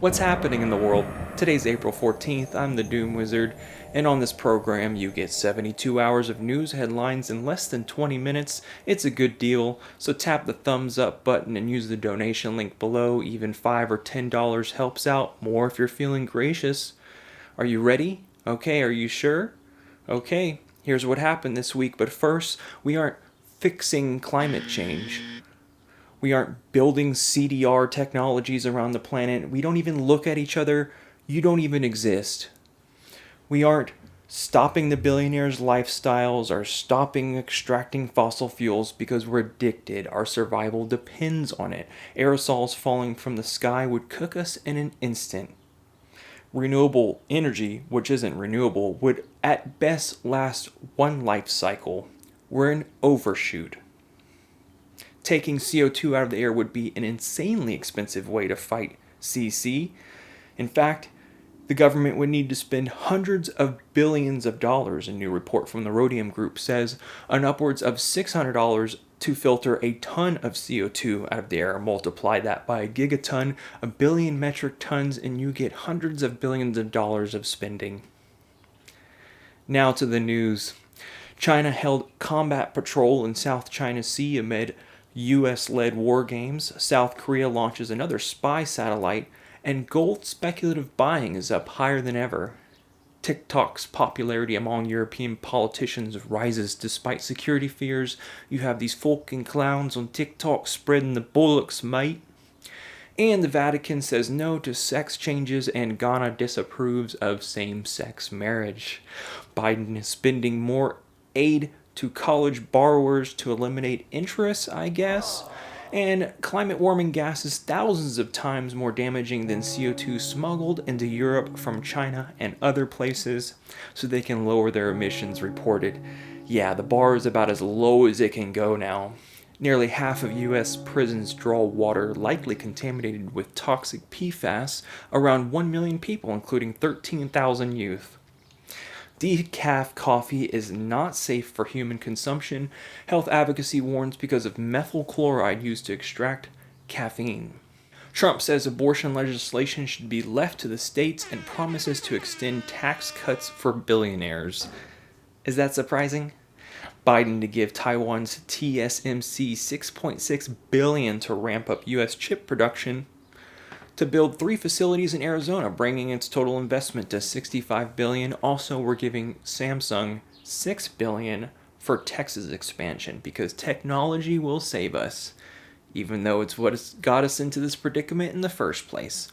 What's happening in the world? Today's April 14th, I'm the Doom Wizard, and on this program you get 72 hours of news headlines in less than 20 minutes. It's a good deal, so tap the thumbs up button and use the donation link below. Even $5 or $10 helps out, more if you're feeling gracious. Are you ready? Okay, are you sure? Okay, here's what happened this week, but first, we aren't fixing climate change. We aren't building CDR technologies around the planet. We don't even look at each other. You don't even exist. We aren't stopping the billionaires' lifestyles or stopping extracting fossil fuels because we're addicted. Our survival depends on it. Aerosols falling from the sky would cook us in an instant. Renewable energy, which isn't renewable, would at best last one life cycle. We're an overshoot. Taking CO2 out of the air would be an insanely expensive way to fight CC. In fact, the government would need to spend hundreds of billions of dollars, a new report from the Rhodium Group says, on upwards of $600 to filter a ton of CO2 out of the air. Multiply that by a gigaton, a billion metric tons, and you get hundreds of billions of dollars of spending. Now to the news. China held combat patrol in South China Sea amid US-led war games. South Korea launches another spy satellite, and gold speculative buying is up higher than ever. TikTok's popularity among European politicians rises despite security fears. You have these fucking clowns on TikTok spreading the bullocks, mate. And the Vatican says no to sex changes, and Ghana disapproves of same-sex marriage. Biden is spending more aid to college borrowers to eliminate interest, I guess. And climate warming gas is thousands of times more damaging than CO2 smuggled into Europe from China and other places so they can lower their emissions reported. Yeah, the bar is about as low as it can go now. Nearly half of U.S. prisons draw water likely contaminated with toxic PFAS, around 1 million people, including 13,000 youth. Decaf coffee is not safe for human consumption. Health advocacy warns because of methyl chloride used to extract caffeine. Trump says abortion legislation should be left to the states and promises to extend tax cuts for billionaires. Is that surprising? Biden to give Taiwan's TSMC $6.6 billion to ramp up U.S. chip production. To build 3 facilities in Arizona, bringing its total investment to $65 billion. Also, we're giving Samsung $6 billion for Texas expansion because technology will save us, even though it's what has got us into this predicament in the first place.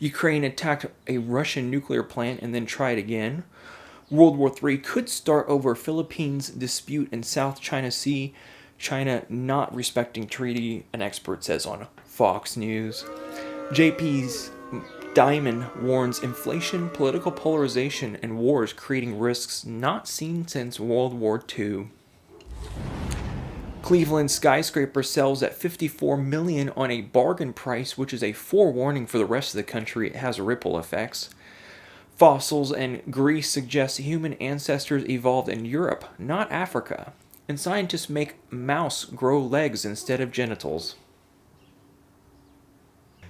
Ukraine attacked a Russian nuclear plant and then tried again. World War III could start over Philippines dispute in South China Sea. China not respecting treaty, an expert says on Fox News. JP's Diamond warns inflation, political polarization, and wars creating risks not seen since World War II. Cleveland skyscraper sells at $54 million on a bargain price, which is a forewarning for the rest of the country. It has ripple effects. Fossils in Greece suggest human ancestors evolved in Europe, not Africa. And scientists make mouse grow legs instead of genitals.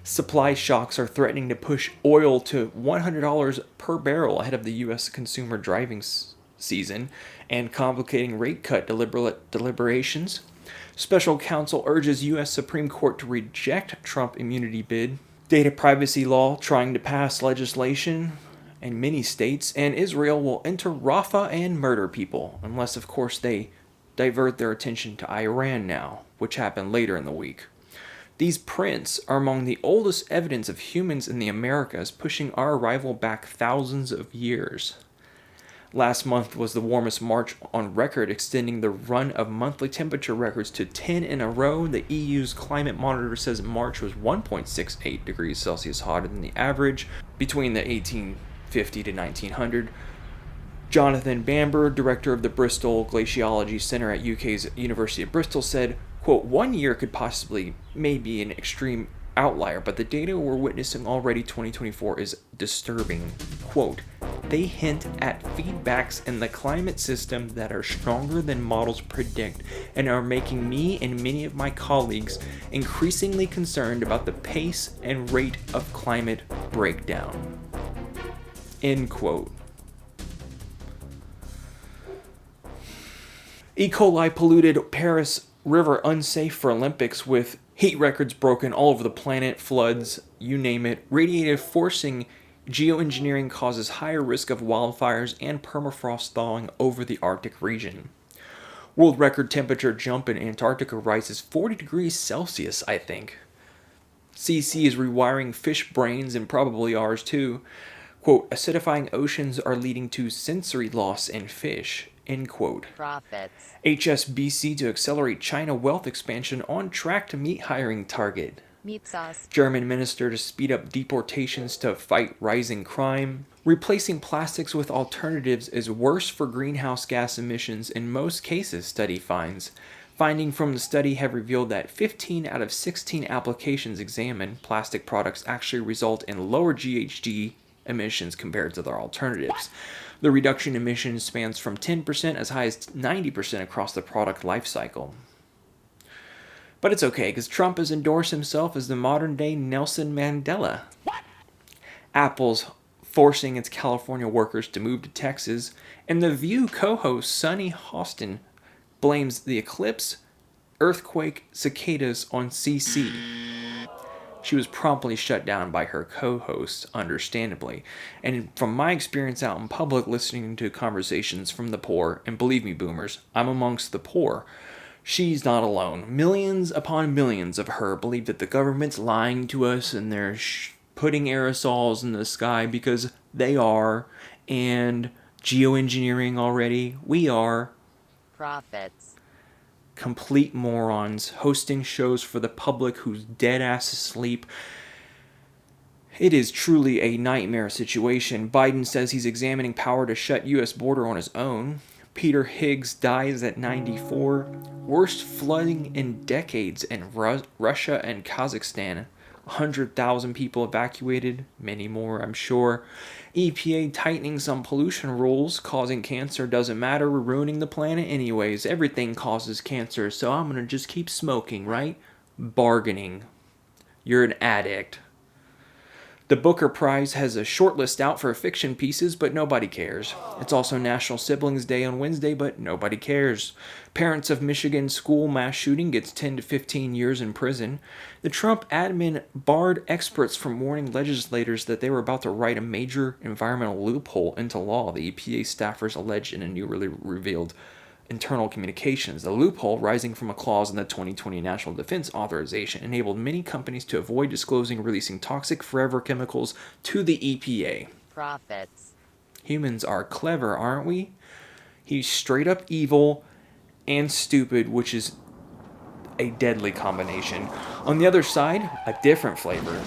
Supply shocks are threatening to push oil to $100 per barrel ahead of the U.S. consumer driving season and complicating rate cut deliberations. Special counsel urges U.S. Supreme Court to reject Trump immunity bid. Data privacy law trying to pass legislation in many states, and Israel will enter Rafah and murder people, unless, of course, they divert their attention to Iran now, which happened later in the week. These prints are among the oldest evidence of humans in the Americas, pushing our arrival back thousands of years. Last month was the warmest March on record, extending the run of monthly temperature records to 10 in a row. The EU's climate monitor says March was 1.68 degrees Celsius hotter than the average between the 1850 to 1900. Jonathan Bamber, director of the Bristol Glaciology Centre at UK's University of Bristol, said, quote, 1 year could possibly maybe an extreme outlier, but the data we're witnessing already 2024 is disturbing. Quote, they hint at feedbacks in the climate system that are stronger than models predict and are making me and many of my colleagues increasingly concerned about the pace and rate of climate breakdown. End quote. E. coli polluted Paris river unsafe for Olympics with heat records broken all over the planet, floods, you name it. Radiative forcing geoengineering causes higher risk of wildfires and permafrost thawing over the Arctic region. World record temperature jump in Antarctica rises 40 degrees Celsius, I think. CC is rewiring fish brains and probably ours too. Quote, acidifying oceans are leading to sensory loss in fish. End quote. Profits. HSBC to accelerate China wealth expansion on track to meet hiring target. Meat sauce. German minister to speed up deportations to fight rising crime. Replacing plastics with alternatives is worse for greenhouse gas emissions in most cases, study finds. Findings from the study have revealed that 15 out of 16 applications examined, plastic products actually result in lower GHG emissions compared to their alternatives. The reduction in emissions spans from 10% as high as 90% across the product life cycle. But it's okay, because Trump has endorsed himself as the modern-day Nelson Mandela. Apple's forcing its California workers to move to Texas, and The View co-host Sunny Hostin blames the eclipse, earthquake, cicadas on CC. She was promptly shut down by her co-hosts, understandably. And from my experience out in public listening to conversations from the poor, and believe me, boomers, I'm amongst the poor, she's not alone. Millions upon millions of her believe that the government's lying to us and they're putting aerosols in the sky because they are, and geoengineering already, we are. Profits. Complete morons hosting shows for the public who's dead ass asleep. It is truly a nightmare situation. Biden says he's examining power to shut U.S. border on his own. Peter Higgs dies at 94. Worst flooding in decades in Russia and Kazakhstan. 100,000 people evacuated, many more, I'm sure. EPA tightening some pollution rules, causing cancer doesn't matter, we're ruining the planet anyways. Everything causes cancer, so I'm gonna just keep smoking, right? Bargaining. You're an addict. The Booker Prize has a shortlist out for fiction pieces, but nobody cares. It's also National Siblings Day on Wednesday, but nobody cares. Parents of Michigan school mass shooting gets 10 to 15 years in prison. The Trump admin barred experts from warning legislators that they were about to write a major environmental loophole into law, the EPA staffers alleged in a newly revealed internal communications. The loophole, rising from a clause in the 2020 National Defense Authorization, enabled many companies to avoid disclosing releasing toxic forever chemicals to the EPA. Profits. Humans are clever, aren't we? He's straight up evil and stupid, which is a deadly combination. On the other side, a different flavor,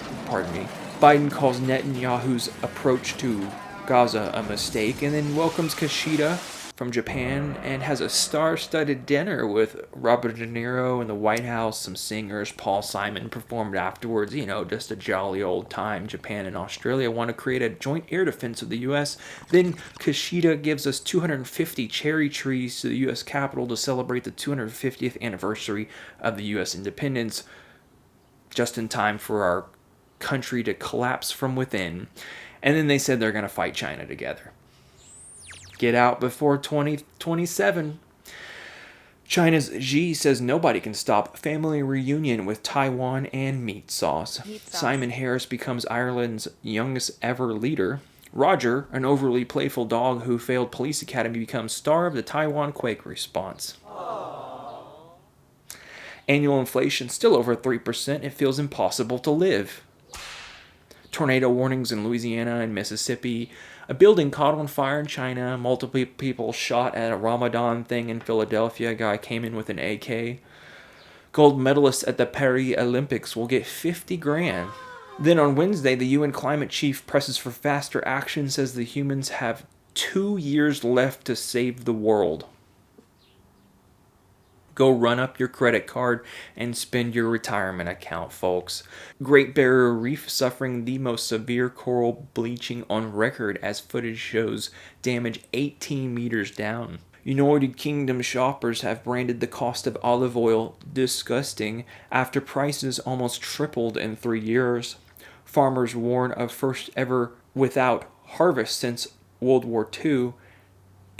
Biden calls Netanyahu's approach to Gaza a mistake and then welcomes Kishida from Japan and has a star-studded dinner with Robert De Niro in the White House, some singers, Paul Simon performed afterwards, just a jolly old time. Japan and Australia want to create a joint air defense of the U.S. Then Kishida gives us 250 cherry trees to the U.S. Capitol to celebrate the 250th anniversary of the U.S. independence, just in time for our country to collapse from within. And then they said they're going to fight China together. Get out before 2027. China's Xi says nobody can stop family reunion with Taiwan and meat sauce. Simon Harris becomes Ireland's youngest ever leader. Roger, an overly playful dog who failed police academy, becomes star of the Taiwan quake response. Aww. Annual inflation still over 3%. It feels impossible to live. Tornado warnings in Louisiana and Mississippi. A building caught on fire in China. Multiple people shot at a Ramadan thing in Philadelphia. A guy came in with an AK. Gold medalists at the Paris Olympics will get 50 grand. Then on Wednesday, the UN climate chief presses for faster action, says the humans have 2 years left to save the world. Go run up your credit card and spend your retirement account, folks. Great Barrier Reef suffering the most severe coral bleaching on record as footage shows damage 18 meters down. United Kingdom shoppers have branded the cost of olive oil disgusting after prices almost tripled in 3 years. Farmers warn of first ever without harvest since World War II,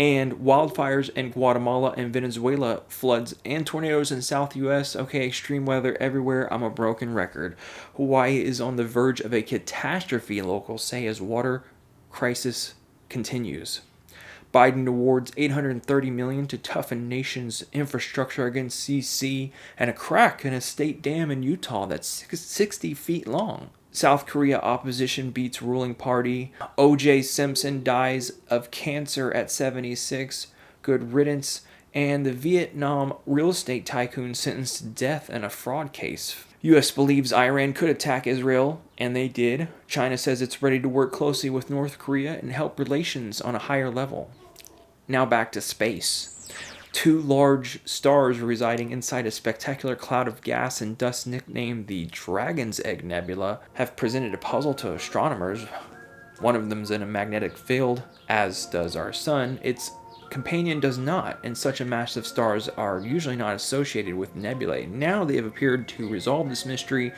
and wildfires in Guatemala and Venezuela, floods and tornadoes in South US. Okay, extreme weather everywhere. I'm a broken record. Hawaii is on the verge of a catastrophe, locals say, as water crisis continues. Biden awards $830 million to toughen nation's infrastructure against CC, and a crack in a state dam in Utah that's 60 feet long. South Korea opposition beats ruling party. O.J. Simpson dies of cancer at 76. Good riddance. And the Vietnam real estate tycoon sentenced to death in a fraud case. U.S. believes Iran could attack Israel, and they did. China says it's ready to work closely with North Korea and help relations on a higher level. Now back to space. 2 large stars residing inside a spectacular cloud of gas and dust nicknamed the Dragon's Egg Nebula have presented a puzzle to astronomers. One of them's in a magnetic field, as does our sun. Its companion does not, and such a massive stars are usually not associated with nebulae. Now they have appeared to resolve this mystery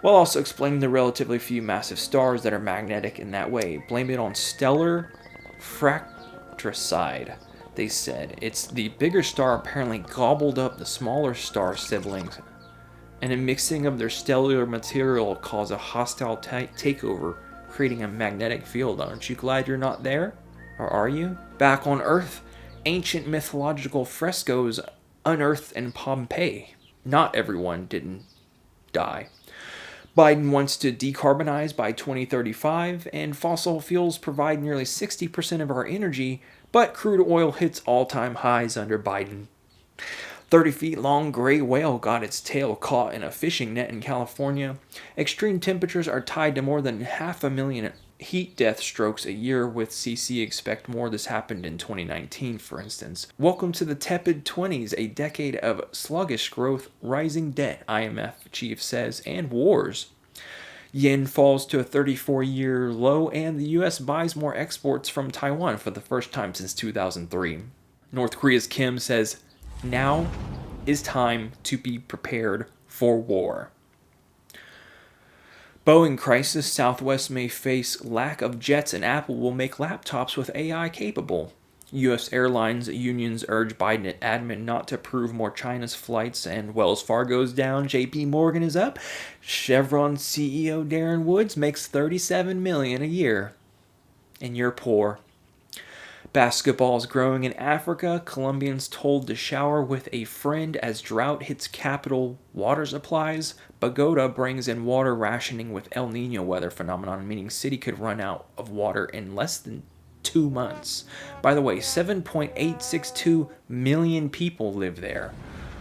while also explaining the relatively few massive stars that are magnetic in that way. Blame it on stellar fratricide. They said it's the bigger star apparently gobbled up the smaller star siblings, and a mixing of their stellar material caused a hostile takeover, creating a magnetic field. Aren't you glad you're not there? Or are you? Back on Earth, ancient mythological frescoes unearthed in Pompeii. Not everyone didn't die. Biden wants to decarbonize by 2035, and fossil fuels provide nearly 60% of our energy, but crude oil hits all-time highs under Biden. 30 feet long gray whale got its tail caught in a fishing net in California. Extreme temperatures are tied to more than 500,000 heat death strokes a year, with CC expect more. This happened in 2019, for instance. Welcome to the tepid 20s, a decade of sluggish growth, rising debt, IMF chief says, and wars. Yen falls to a 34-year low, and the U.S. buys more exports from Taiwan for the first time since 2003. North Korea's Kim says, now is time to be prepared for war. Boeing crisis, Southwest may face lack of jets, and Apple will make laptops with AI capable. U.S. airlines unions urge Biden admin not to approve more China's flights, and Wells Fargo's down, J.P. Morgan is up. Chevron CEO Darren Woods makes $37 million a year. And you're poor. Basketball is growing in Africa. Colombians told to shower with a friend as drought hits capital water supplies. Bogota brings in water rationing with El Nino weather phenomenon, meaning city could run out of water in less than 2 months. By the way, 7.862 million people live there.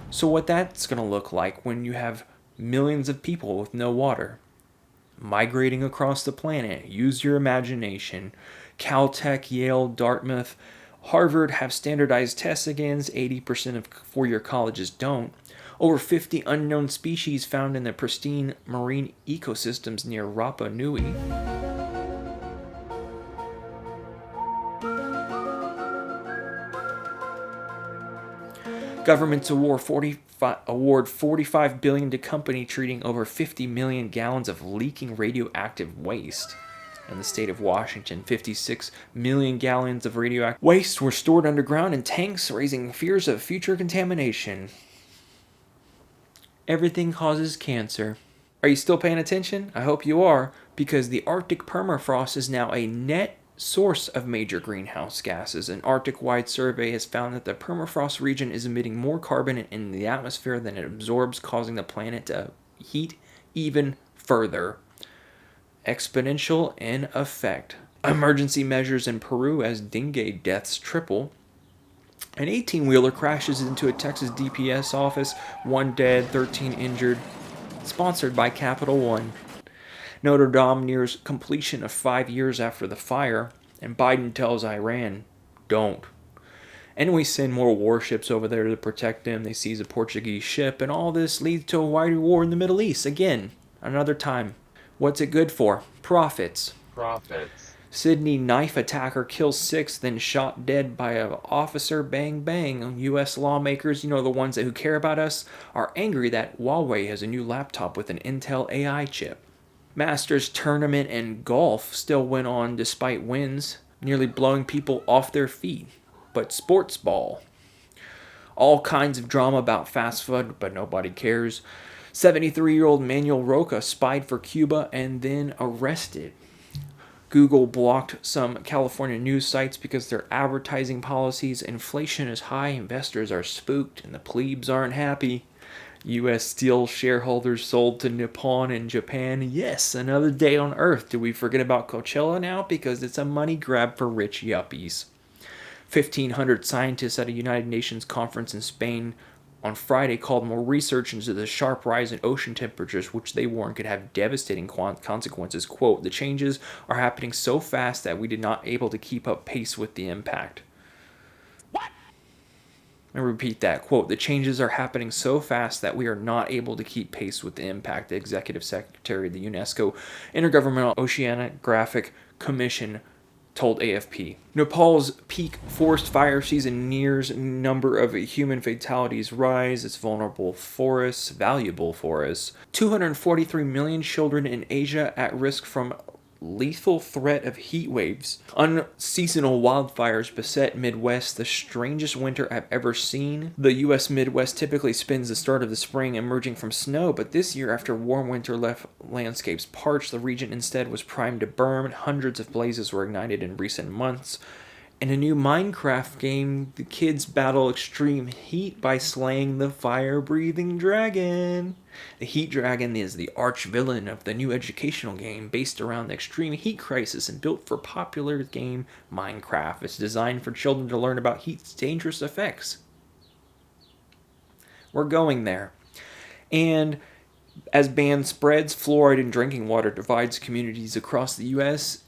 So what that's going to look like when you have millions of people with no water migrating across the planet. Use your imagination. Caltech, Yale, Dartmouth, Harvard have standardized test against 80% of four-year colleges don't. Over 50 unknown species found in the pristine marine ecosystems near Rapa Nui. Governments award $45 billion to company treating over 50 million gallons of leaking radioactive waste. In the state of Washington, 56 million gallons of radioactive waste were stored underground in tanks, raising fears of future contamination. Everything causes cancer. Are you still paying attention? I hope you are, because the Arctic permafrost is now a net source of major greenhouse gases. An Arctic-wide survey has found that the permafrost region is emitting more carbon in the atmosphere than it absorbs, causing the planet to heat even further. Exponential in effect. Emergency measures in Peru as dengue deaths triple. An 18-wheeler crashes into a Texas DPS office. 1 dead, 13 injured. Sponsored by Capital One. Notre Dame nears completion of 5 years after the fire, and Biden tells Iran, don't. And we send more warships over there to protect them. They seize a Portuguese ship, and all this leads to a wider war in the Middle East. Again, another time. What's it good for? Profits. Profits. Sydney knife attacker kills 6, then shot dead by an officer. Bang bang. U.S. lawmakers, the ones who care about us, are angry that Huawei has a new laptop with an Intel AI chip. Masters tournament and golf still went on despite wins, nearly blowing people off their feet. But sports ball. All kinds of drama about fast food, but nobody cares. 73-year-old Manuel Roca spied for Cuba and then arrested. Google blocked some California news sites because their advertising policies. Inflation is high, investors are spooked, and the plebes aren't happy. U.S. Steel shareholders sold to Nippon and Japan. Yes, another day on Earth. Do we forget about Coachella now? Because it's a money grab for rich yuppies. 1,500 scientists at a United Nations conference in Spain on Friday called more research into the sharp rise in ocean temperatures, which they warned could have devastating consequences. Quote, the changes are happening so fast that we did not able to keep up pace with the impact. What? I repeat that. Quote, the changes are happening so fast that we are not able to keep pace with the impact, the executive secretary of the UNESCO Intergovernmental Oceanographic Commission told AFP. Nepal's peak forest fire season nears. Number of human fatalities rise. Its valuable forests. 243 million children in Asia at risk from lethal threat of heat waves. Unseasonal wildfires beset Midwest, the strangest winter I've ever seen. The U.S. Midwest typically spends the start of the spring emerging from snow, but this year, after warm winter left landscapes parched, the region instead was primed to burn. Hundreds of blazes were ignited in recent months. In a new Minecraft game, the kids battle extreme heat by slaying the fire-breathing dragon. The heat dragon is the arch-villain of the new educational game based around the extreme heat crisis and built for popular game Minecraft. It's designed for children to learn about heat's dangerous effects. We're going there. And as ban spreads, fluoride in drinking water divides communities across the U.S.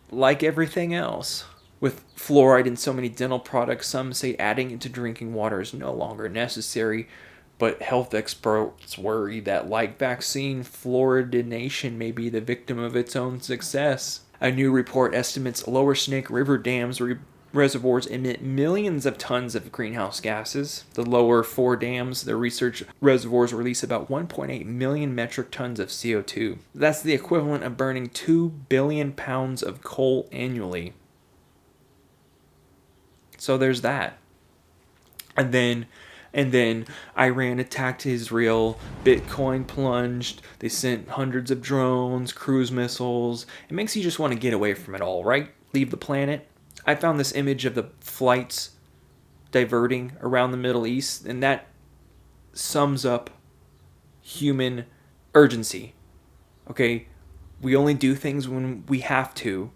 like everything else. With fluoride in so many dental products, some say adding it to drinking water is no longer necessary, but health experts worry that, like vaccine, fluoridation may be the victim of its own success. A new report estimates Lower Snake River dams reservoirs emit millions of tons of greenhouse gases. The lower 4 dams, the research reservoirs release about 1.8 million metric tons of CO2. That's the equivalent of burning 2 billion pounds of coal annually. So there's that. And then Iran attacked Israel, Bitcoin plunged, they sent hundreds of drones, cruise missiles. It makes you just want to get away from it all, right? Leave the planet. I found this image of the flights diverting around the Middle East, and that sums up human urgency. Okay? We only do things when we have to,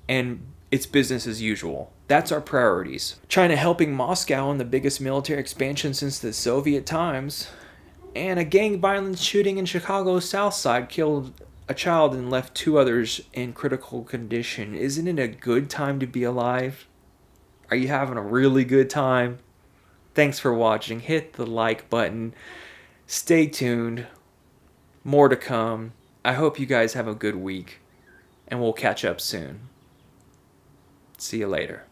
and it's business as usual. That's our priorities. China helping Moscow in the biggest military expansion since the Soviet times. And a gang violence shooting in Chicago's South Side killed a child and left 2 others in critical condition. Isn't it a good time to be alive? Are you having a really good time? Thanks for watching. Hit the like button. Stay tuned. More to come. I hope you guys have a good week. And we'll catch up soon. See you later.